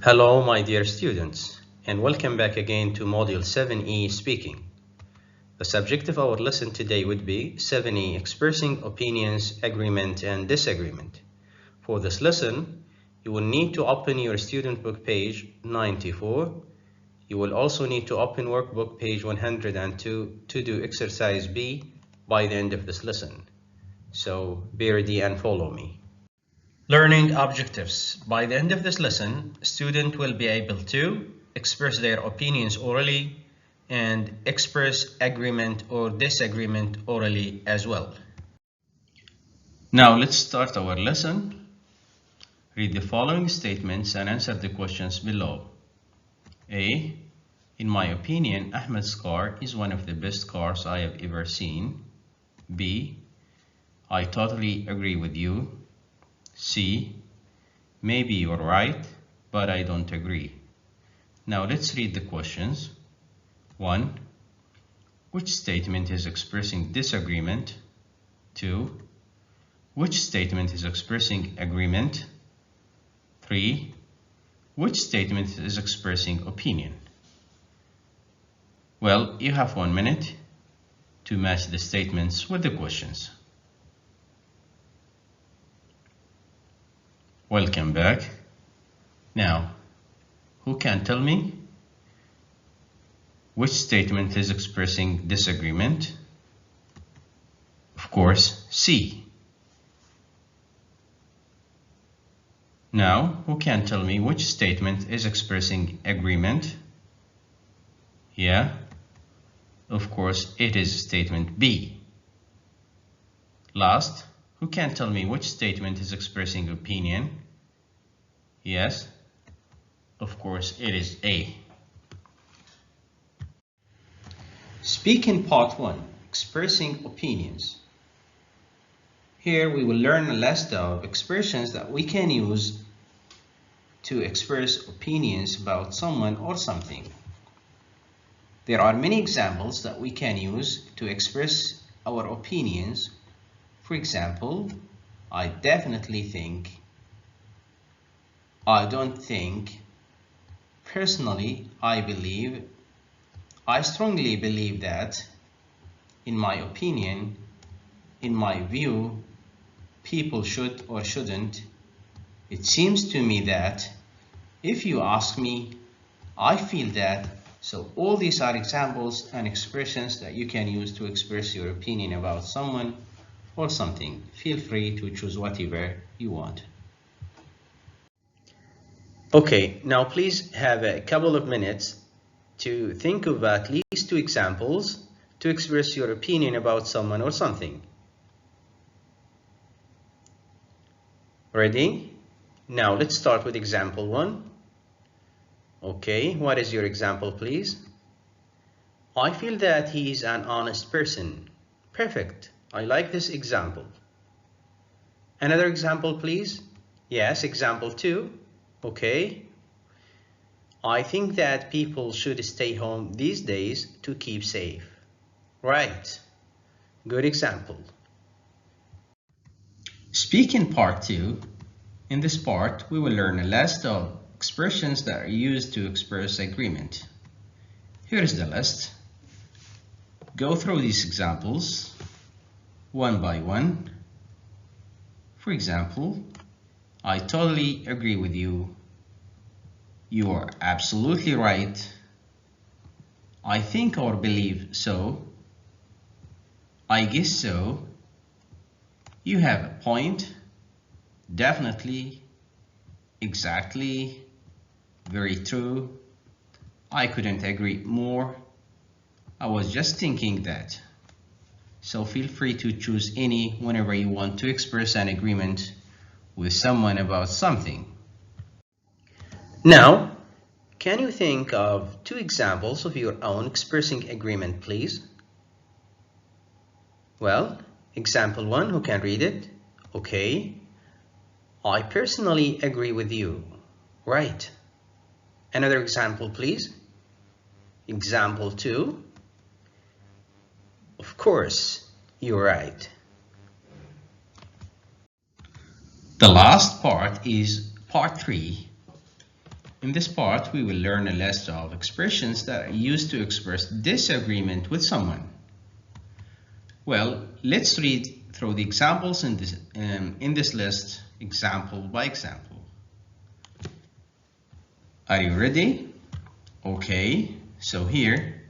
Hello, my dear students, and welcome back again to Module 7E Speaking. The subject of our lesson today would be 7E Expressing Opinions, Agreement, and Disagreement. For this lesson, you will need to open your student book page 94. You will also need to open workbook page 102 to do exercise B by the end of this lesson. So be ready and follow me. Learning objectives. By the end of this lesson, a student will be able to express their opinions orally and express agreement or disagreement orally as well. Now let's start our lesson. Read the following statements and answer the questions below. A. In my opinion, Ahmed's car is one of the best cars I have ever seen. B. I totally agree with you. C. Maybe you're right, but I don't agree. Now let's read the questions. 1. Which statement is expressing disagreement? 2. Which statement is expressing agreement? 3. Which statement is expressing opinion? Well, you have 1 minute to match the statements with the questions. Welcome back. Now, who can tell me which statement is expressing disagreement? Of course, C. Now, who can tell me which statement is expressing agreement? Yeah, of course, it is statement B. Last, who can tell me which statement is expressing opinion? Yes, of course, it is A. Speaking part 1, expressing opinions. Here we will learn a list of expressions that we can use to express opinions about someone or something. There are many examples that we can use to express our opinions. For example, I definitely think, I don't think, personally, I believe, I strongly believe that, in my opinion, in my view, people should or shouldn't, it seems to me that, if you ask me, I feel that. So all these are examples and expressions that you can use to express your opinion about someone or something. Feel free to choose whatever you want. Okay, now please have a couple of minutes to think of at least 2 examples to express your opinion about someone or something. Ready? Now let's start with example 1. Okay, what is your example, please? I feel that he is an honest person. Perfect. I like this example. Another example, please. Yes, example 2. Okay. I think that people should stay home these days to keep safe. Right. Good example. Speaking part 2. In this part, we will learn a list of expressions that are used to express agreement. Here is the list. Go through these examples one by one. For example, I totally agree with you. You are absolutely right. I think or believe so. I guess so. You have a point. Definitely. Exactly. Very true. I couldn't agree more. I was just thinking that. So feel free to choose any whenever you want to express an agreement with someone about something. Now, can you think of 2 examples of your own expressing agreement, please? Well, example 1, who can read it? Okay. I personally agree with you. Right. Another example, please. Example 2. Of course, you're right. The last part is part 3. In this part, we will learn a list of expressions that are used to express disagreement with someone. Well, let's read through the examples in this list, example by example. Are you ready? Okay, so here,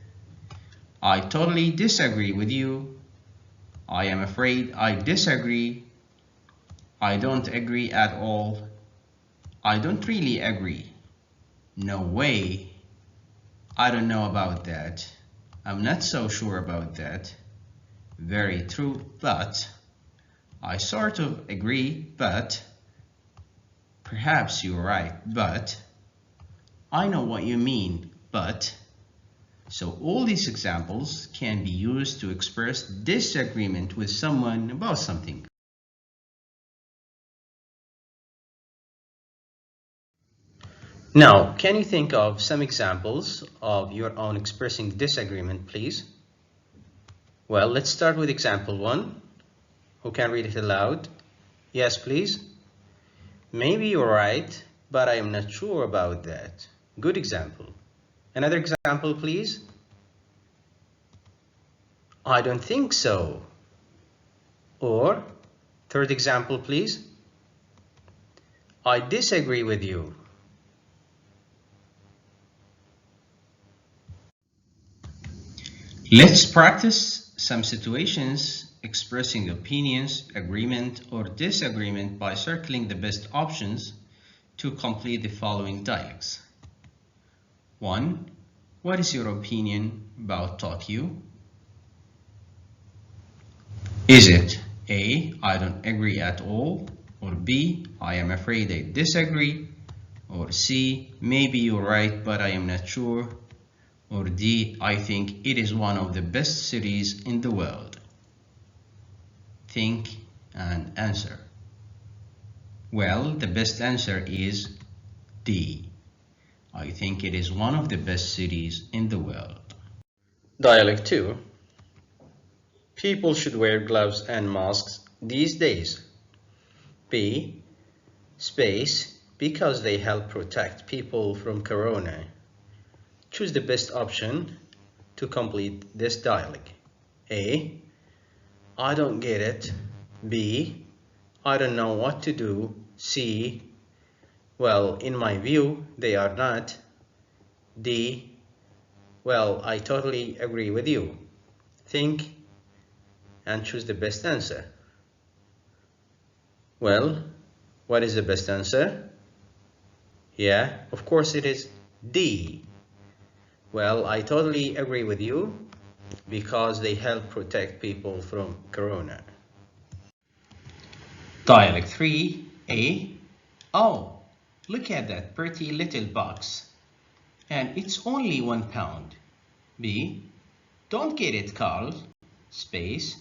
I totally disagree with you. I am afraid I disagree. I don't agree at all. I don't really agree. No way. I don't know about that. I'm not so sure about that. Very true, but I sort of agree, but perhaps you're right, but I know what you mean, but. So all these examples can be used to express disagreement with someone about something. Now, can you think of some examples of your own expressing disagreement, please? Well, let's start with example 1. Who can read it aloud? Yes, please. Maybe you're right, but I am not sure about that. Good example. Another example, please. I don't think so. Or, third example, please. I disagree with you. Let's practice some situations expressing opinions, agreement, or disagreement by circling the best options to complete the following dialogues. 1. What is your opinion about Tokyo? Is it A. I don't agree at all, or B. I am afraid I disagree, or C. Maybe you're right, but I am not sure, or D. I think it is one of the best cities in the world? Think and answer. Well, the best answer is D. I think it is one of the best cities in the world. Dialogue 2. People should wear gloves and masks these days. B. Space, because they help protect people from corona. Choose the best option to complete this dialogue. A. I don't get it. B. I don't know what to do. C. Well, in my view, they are not. D. Well, I totally agree with you. Think and choose the best answer. Well, what is the best answer? Yeah, of course it is D. Well, I totally agree with you because they help protect people from corona. Dialogue 3A. Oh, look at that pretty little box. And it's only £1. B. Don't get it, Carl. Space.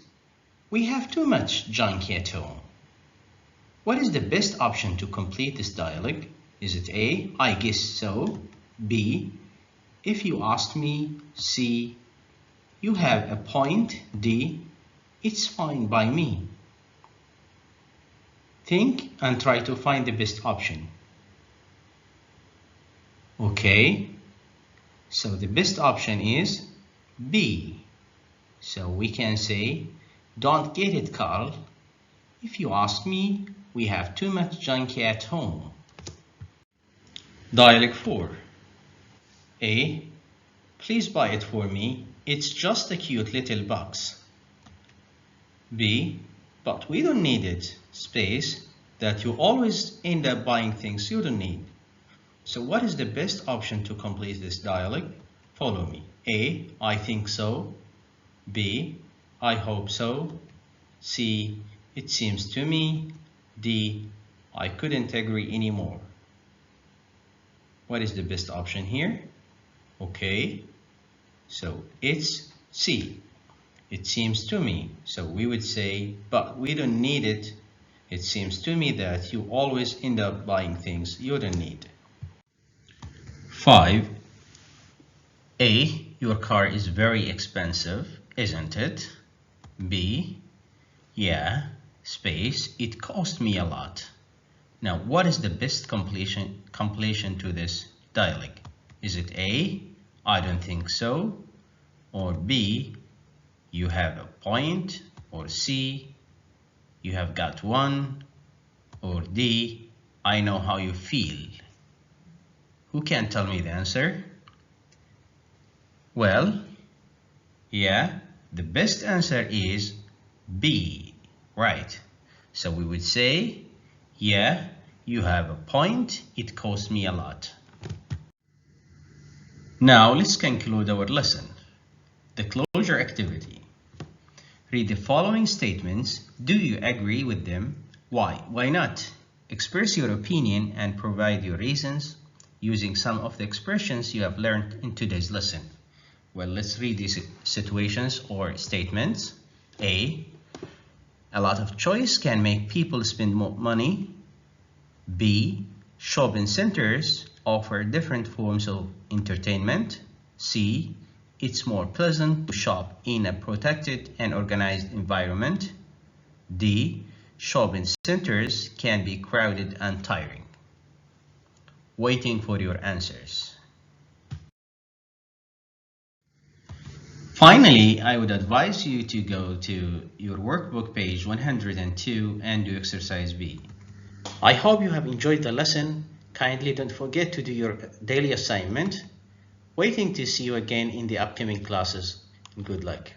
We have too much junk at home. What is the best option to complete this dialogue? Is it A. I guess so. B. If you asked me. C. You have a point. D. It's fine by me. Think and try to find the best option. Okay, so the best option is B. So we can say, don't get it, Carl. If you ask me, we have too much junk at home. Dialogue 4. A. Please buy it for me. It's just a cute little box. B. But we don't need it. Space. That you always end up buying things you don't need. So what is the best option to complete this dialogue? Follow me. A. I think so. B. I hope so. C. It seems to me. D. I couldn't agree anymore. What is the best option here? Okay, so it's C. It seems to me. So we would say, but we don't need it. It seems to me that you always end up buying things you don't need. 5. A. Your car is very expensive, isn't it? B. Yeah, space, it cost me a lot. Now, what is the best completion to this dialogue? Is it A, I don't think so, or B, you have a point, or C, you have got one, or D, I know how you feel? Who can tell me the answer? Well, yeah, the best answer is B, right? So we would say, yeah, you have a point, it cost me a lot. Now let's conclude our lesson. The closure activity. Read the following statements. Do you agree with them? Why? Why not? Express your opinion and provide your reasons using some of the expressions you have learned in today's lesson. Well, let's read these situations or statements. A lot of choice can make people spend more money. B, shopping centers offer different forms of entertainment. C, it's more pleasant to shop in a protected and organized environment. D, shopping centers can be crowded and tiring. Waiting for your answers. Finally, I would advise you to go to your workbook page 102 and do exercise B. I hope you have enjoyed the lesson. Kindly don't forget to do your daily assignment. Waiting to see you again in the upcoming classes. Good luck.